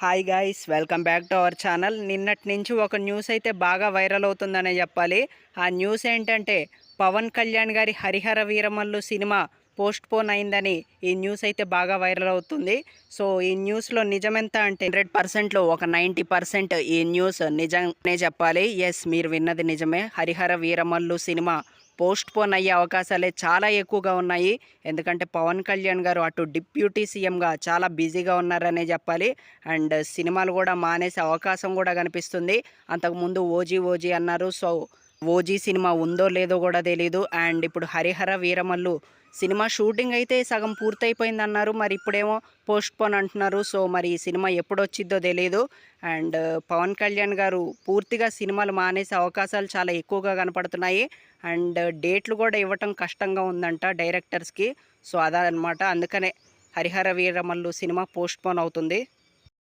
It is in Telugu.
Hi guys, welcome back to our channel. నిన్నటి నుంచి ఒక న్యూస్ అయితే బాగా వైరల్ అవుతుందనే చెప్పాలి. ఆ న్యూస్ ఏంటంటే పవన్ కళ్యాణ్ గారి Harihara Veeramallu cinema post phone అయిందని ఈ న్యూస్ అయితే బాగా వైరల్ అవుతుంది. సో ఈ న్యూస్లో నిజమెంత అంటే 100%లో ఒక 90% ఈ న్యూస్ నిజంనే చెప్పాలి. ఎస్, మీరు విన్నది నిజమే. Harihara Veeramallu cinema post phone అయ్యే అవకాశాలే చాలా ఎక్కువగా ఉన్నాయి. ఎందుకంటే పవన్ కళ్యాణ్ గారు అటు డిప్యూటీ సీఎంగా చాలా బిజీగా ఉన్నారనే చెప్పాలి. అండ్ సినిమాలు కూడా మానేసే అవకాశం కూడా కనిపిస్తుంది. అంతకుముందు ఓజీ ఓజీ అన్నారు. సో ఓజీ సినిమా ఉందో లేదో కూడా తెలీదు. అండ్ ఇప్పుడు హరిహర వీరమల్లు సినిమా షూటింగ్ అయితే సగం పూర్తయిపోయింది అన్నారు. మరి ఇప్పుడేమో పోస్ట్ పోన్ అంటున్నారు. సో మరి ఈ సినిమా ఎప్పుడు వచ్చిద్దో తెలియదు. అండ్ పవన్ కళ్యాణ్ గారు పూర్తిగా సినిమాలు మానేసే అవకాశాలు చాలా ఎక్కువగా కనపడుతున్నాయి. అండ్ డేట్లు కూడా ఇవ్వటం కష్టంగా ఉందంట డైరెక్టర్స్కి. సో అదనమాట, అందుకనే Harihara Veeramallu cinema post phone అవుతుంది.